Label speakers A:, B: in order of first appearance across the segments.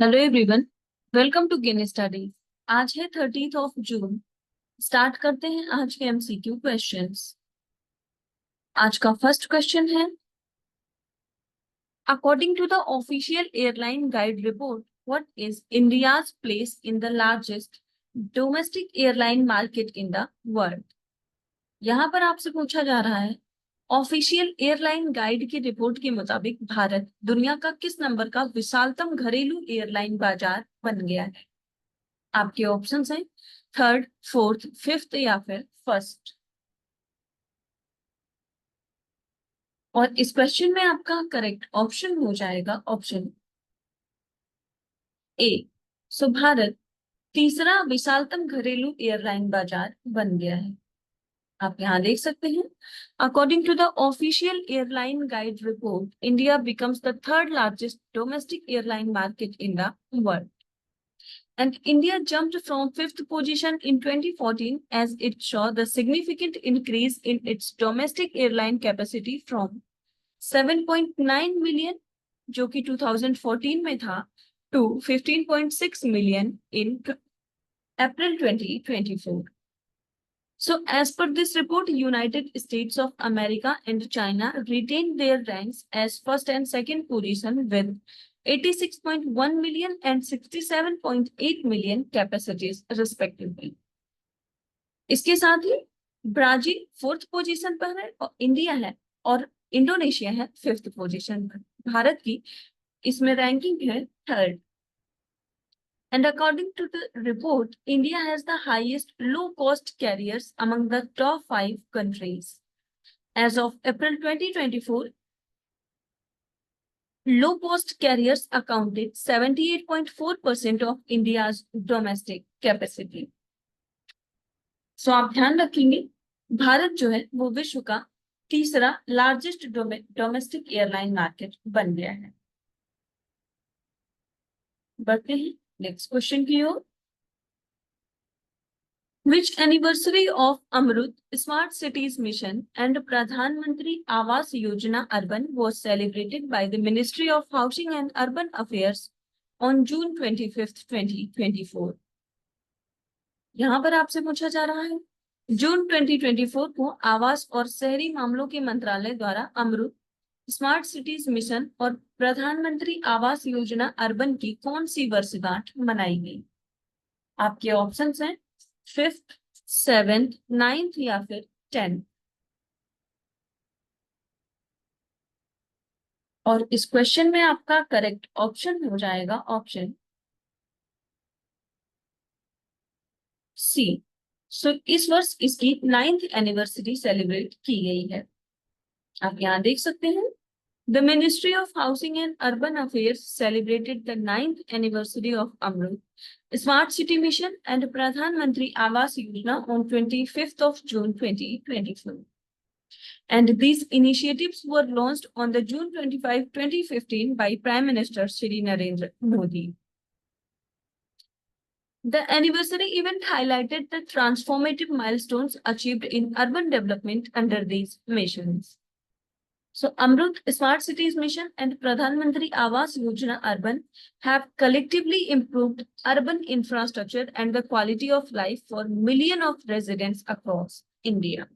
A: Hello everyone, welcome to gain studies. आज है 30 जून। Start करते हैं आज के एमसीक्यू क्वेश्चंस। आज का फर्स्ट क्वेश्चन है, according to the official airline guide report, what is India's place in the largest domestic airline market in the world. यहाँ पर आपसे पूछा जा रहा है, ऑफिशियल एयरलाइन गाइड की रिपोर्ट के मुताबिक भारत दुनिया का किस नंबर का विशालतम घरेलू एयरलाइन बाजार बन गया है। आपके ऑप्शंस हैं थर्ड, फोर्थ, फिफ्थ या फिर फर्स्ट। और इस क्वेश्चन में आपका करेक्ट ऑप्शन हो जाएगा ऑप्शन ए। सो भारत तीसरा विशालतम घरेलू एयरलाइन बाजार बन गया है। आप यहाँ देख सकते हैं, according to the official airline guide report, India becomes the third largest domestic airline market in the world. And India jumped from fifth position in 2014 as it saw the significant increase in its domestic airline capacity from 7.9 million, जो कि 2014 में था, to 15.6 million in April 2024. So, as per this report, United States of America and China retained their ranks as first and second position with 86.1 million and 67.8 million capacities respectively. इसके साथ ही Brazil fourth position पर है और India है और Indonesia है fifth position पर। भारत की इसमें रैंकिंग है third. And according to the report, India has the highest low-cost carriers among the top 5 countries. As of April 2024, low-cost carriers accounted 78.4% of India's domestic capacity. So आप ध्यान रखेंगे, भारत जो है वो विश्व का तीसरा लार्जेस्ट डोमेस्टिक एयरलाइन मार्केट बन गया है। बढ़ते हैं नेक्स्ट क्वेश्चन की ओर। Which anniversary of Amrut Smart Cities Mission and Pradhan Mantri Awas Yojana Urban was celebrated by the Ministry of Housing and Urban Affairs on June 25th, 2024? यहाँ पर आपसे पूछा जा रहा है, जून 2024 को आवास और शहरी मामलों के मंत्रालय द्वारा अमृत स्मार्ट सिटीज मिशन और प्रधानमंत्री आवास योजना अर्बन की कौन सी वर्षगांठ मनाई गई। आपके ऑप्शंस हैं फिफ्थ, सेवेंथ, नाइन्थ या फिर 10th। और इस क्वेश्चन में आपका करेक्ट ऑप्शन हो जाएगा ऑप्शन सी। सो इस वर्ष इसकी 9th एनिवर्सरी सेलिब्रेट की गई है। आप यहाँ देख सकते हैं, The Ministry of Housing and Urban Affairs celebrated the 9th anniversary of Amrut Smart City Mission and Pradhan Mantri Awas Yojana on 25th of June 2024. And these initiatives were launched on the June 25, 2015 by Prime Minister Shri Narendra Modi. The anniversary event highlighted the transformative milestones achieved in urban development under these missions. So, Amrut Smart Cities Mission and Pradhan Mantri Awas Yojana Urban have collectively improved urban infrastructure and the quality of life for millions of residents across India.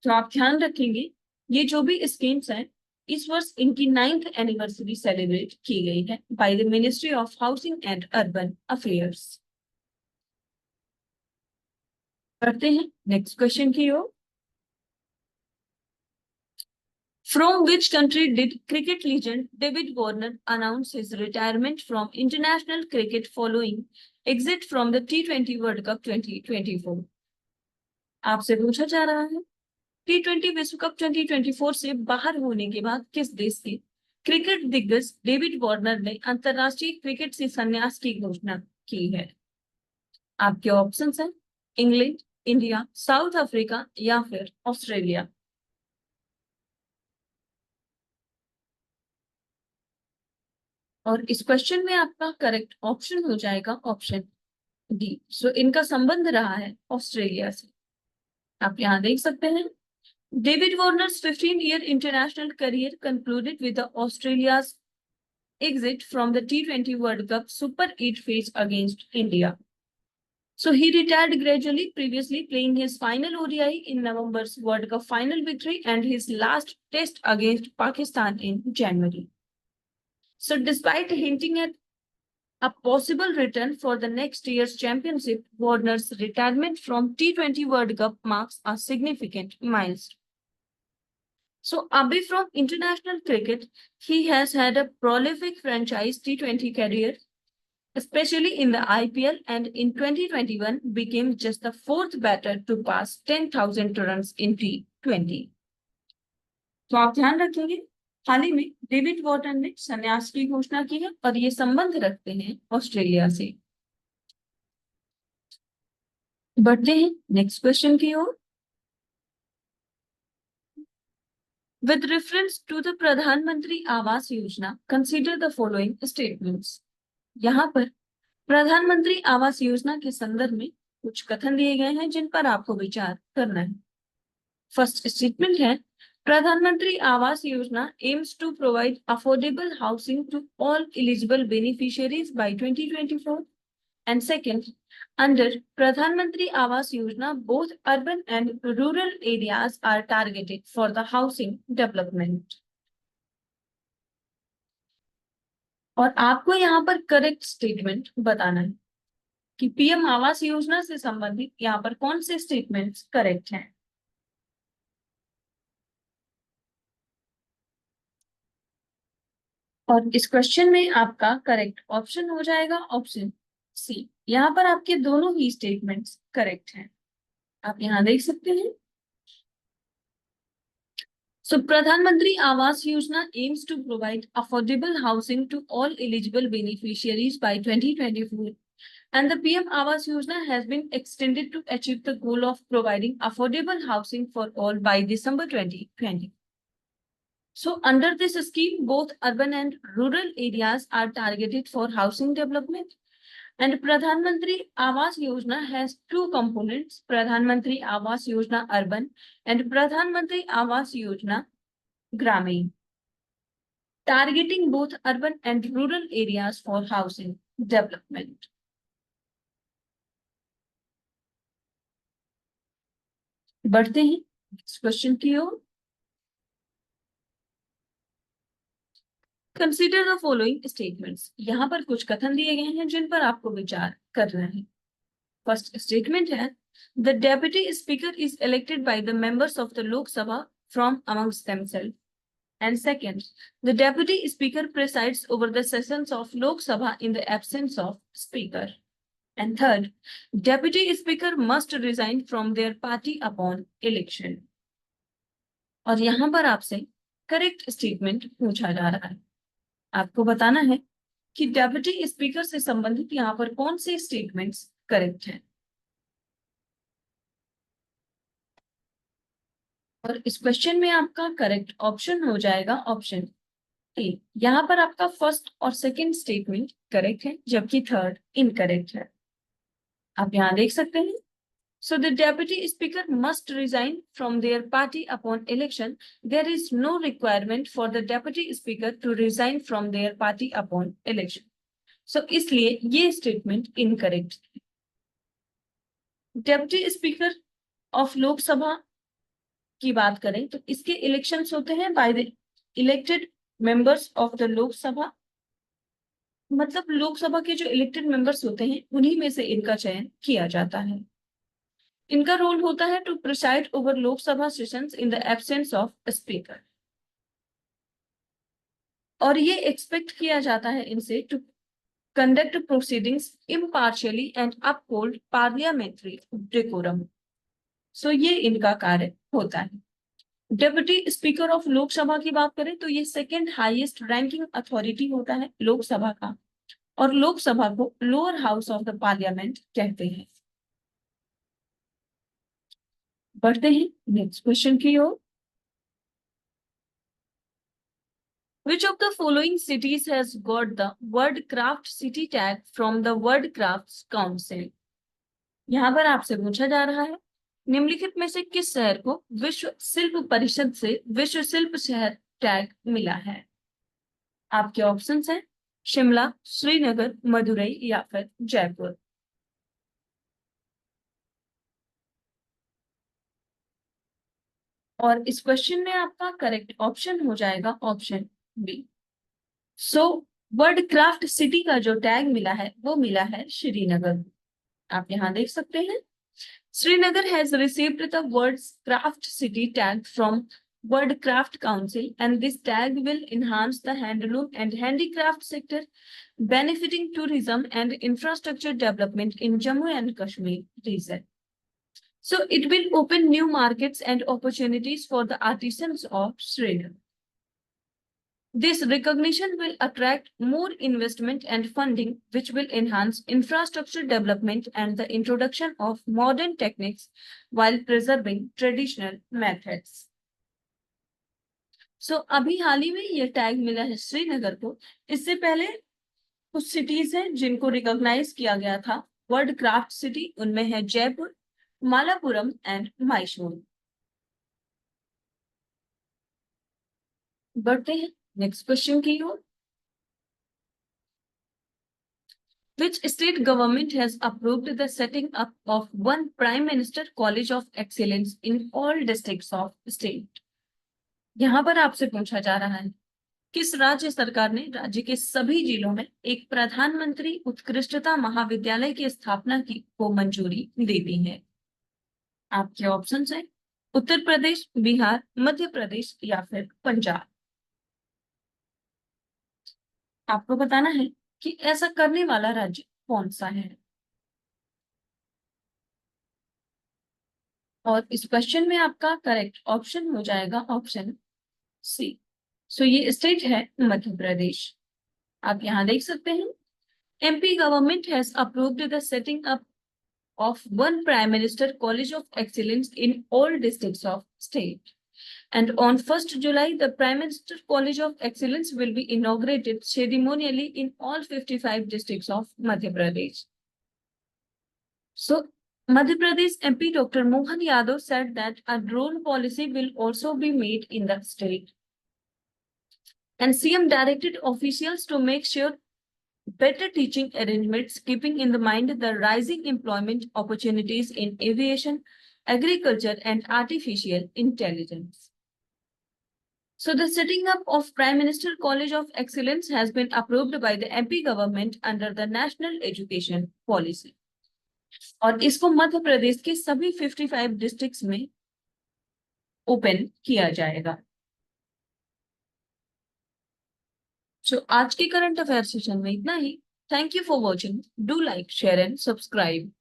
A: तो आप ध्यान रखेंगे, ये जो भी schemes हैं, इस वर्ष इनकी 9th एनिवर्सरी सेलिब्रेट की गई है by the ministry of housing and urban affairs. करते हैं नेक्स्ट क्वेश्चन की ओर। From which country did cricket legend David Warner announce his retirement from international cricket following exit from the T20 World Cup 2024? आपसे पूछा जा रहा है, T20 विश्व cup 2024 से बाहर होने के बाद किस देश के क्रिकेट दिग्गज डेविड वार्नर ने अंतरराष्ट्रीय क्रिकेट से संन्यास की घोषणा की है। आपके ऑप्शंस हैं इंग्लैंड, इंडिया, साउथ अफ्रीका या फिर ऑस्ट्रेलिया। और इस क्वेश्चन में आपका करेक्ट ऑप्शन हो जाएगा ऑप्शन डी। सो इनका संबंध रहा है ऑस्ट्रेलिया से। आप यहाँ देख सकते हैं, David Warners 15-year international career concluded with the Australia's exit from the T20 World Cup Super 8 phase against India. So he retired gradually, previously playing his final ODI in November's World Cup final victory and his last test against Pakistan in January. So despite hinting at a possible return for the next year's championship, Warner's retirement from T20 World Cup marks a significant milestone. So away from international cricket, he has had a prolific franchise T20 career, especially in the IPL, and in 2021 became just the fourth batter to pass 10,000 runs in T20. तो आप ध्यान रखेंगे, हाल ही में David Wharton ने संन्यास की घोषणा की है और ये संबंध रखते हैं ऑस्ट्रेलिया से। बढ़ते हैं नेक्स्ट क्वेश्चन की ओर। With reference to the प्रधानमंत्री Awas Yojana, consider the following statements. यहाँ पर प्रधानमंत्री आवास योजना के संदर्भ में कुछ कथन दिए गए हैं जिन पर आपको विचार करना है। फर्स्ट स्टेटमेंट है, प्रधानमंत्री Awas Yojana aims to provide affordable housing to all eligible beneficiaries by 2024. And second, under Pradhan Mantri Awas Yojana, both urban and rural areas are targeted for the housing development. और आपको यहाँ पर करेक्ट स्टेटमेंट बताना है कि PM Awas Yojana से संबंधित यहाँ पर कौन से स्टेटमेंट्स करेक्ट हैं। और इस क्वेश्चन में आपका करेक्ट ऑप्शन हो जाएगा ऑप्शन सी। यहाँ पर आपके दोनों ही स्टेटमेंट्स करेक्ट हैं, आप यहाँ देख सकते हैं। So, Pradhan Mantri Awas Yojana aims to provide affordable housing to all eligible beneficiaries by 2024, and the PM Awas Yojana has been extended to achieve the goal of providing affordable housing for all by December 2020. So, under this scheme, both urban and rural areas are targeted for housing development. And Pradhan Mantri Awas Yojana has two components, Pradhan Mantri Awas Yojana Urban and Pradhan Mantri Awas Yojana Gramin, targeting both urban and rural areas for housing development. बढ़ते हैं next question की ओर। Consider the following statements. यहाँ पर कुछ कथन दिए गए हैं जिन पर आपको विचार करना है। फर्स्ट स्टेटमेंट है, the deputy speaker is elected by the members of the Lok Sabha from amongst themself. And second, the deputy speaker presides over the sessions of Lok Sabha in the absence of speaker. And third, deputy speaker must resign from their party upon election. और यहाँ पर आपसे correct statement पूछा जा रहा है, आपको बताना है कि डेप्यूटी स्पीकर से संबंधित यहाँ पर कौन से स्टेटमेंट्स करेक्ट हैं। और इस क्वेश्चन में आपका करेक्ट ऑप्शन हो जाएगा ऑप्शन ए। यहाँ पर आपका फर्स्ट और सेकंड स्टेटमेंट करेक्ट है जबकि थर्ड इनकरेक्ट है, आप यहाँ देख सकते हैं। So the deputy speaker must resign from their party upon election. There is no requirement for the deputy speaker to resign from their party upon election. So इसलिए ये स्टेटमेंट इनकरेक्ट है। Deputy speaker of Lok Sabha की बात करें तो इसके elections होते हैं by the elected members of the Lok Sabha, मतलब लोकसभा के जो इलेक्टेड मेंबर्स होते हैं उन्हीं में से इनका चयन किया जाता है। इनका रोल होता है to preside over Lok Sabha sessions in the absence of speaker, और ये एक्सपेक्ट किया जाता है इनसे to conduct proceedings impartially and uphold parliamentary decorum. So ये इनका कार्य होता है। डेप्यूटी स्पीकर ऑफ लोकसभा की बात करें तो ये सेकेंड हाईएस्ट रैंकिंग अथॉरिटी होता है लोकसभा का, और लोकसभा को lower house of the parliament कहते हैं। बढ़ते हैं नेक्स्ट क्वेश्चन की ओर। Which of the following cities has got the WordCraft city tag from the WordCrafts Council? यहाँ पर आपसे पूछा जा रहा है निम्नलिखित में से किस शहर को विश्व शिल्प परिषद से विश्व शिल्प शहर टैग मिला है। आपके ऑप्शंस हैं शिमला, श्रीनगर, मदुरई या फिर जयपुर। और इस क्वेश्चन में आपका करेक्ट ऑप्शन हो जाएगा option B. So world craft city का जो टैग मिला है वो मिला है श्रीनगर। आप यहाँ देख सकते हैं, Srinagar has received the World's Craft City tag from World Craft Council, and this tag will enhance the handloom and handicraft sector, benefiting tourism and infrastructure development in Jammu and Kashmir region. So it will open new markets and opportunities for the artisans of Srinagar. This recognition will attract more investment and funding, which will enhance infrastructure development and the introduction of modern techniques while preserving traditional methods. So, अभी हाल ही में ये tag मिला है श्रीनगर को। इससे पहले कुछ cities हैं जिनको रिकॉग्नाइज किया गया था वर्ल्ड क्राफ्ट सिटी, उनमें है जयपुर, मालापुरम एंड मैसूर। बढ़ते हैं नेक्स्ट क्वेश्चन की ओर। Which state government has approved the setting up of one Prime Minister College of Excellence in all districts of state? यहाँ पर आपसे पूछा जा रहा है किस राज्य सरकार ने राज्य के सभी जिलों में एक प्रधानमंत्री उत्कृष्टता महाविद्यालय की स्थापना की को मंजूरी दे दी है। आपके ऑप्शंस हैं उत्तर प्रदेश, बिहार, मध्य प्रदेश या फिर पंजाब। आपको बताना है कि ऐसा करने वाला राज्य कौन सा है। और इस क्वेश्चन में आपका करेक्ट ऑप्शन हो जाएगा ऑप्शन सी। सो ये स्टेट है मध्य प्रदेश। आप यहाँ देख सकते हैं MP government has approved the setting up of one Prime Minister College of Excellence in all districts of state. And on 1st July, the Prime Minister College of Excellence will be inaugurated ceremonially in all 55 districts of Madhya Pradesh. So, Madhya Pradesh MP Dr. Mohan Yadav said that a drone policy will also be made in the state. And CM directed officials to make sure better teaching arrangements, keeping in the mind the rising employment opportunities in aviation, agriculture, and artificial intelligence. So the setting up of Prime Minister College of Excellence has been approved by the MP government under the National Education Policy. और इसको मध्य प्रदेश के सभी 55 districts में open किया जाएगा। So आज के current affair session में इतना ही। Thank you for watching. Do like, share and subscribe.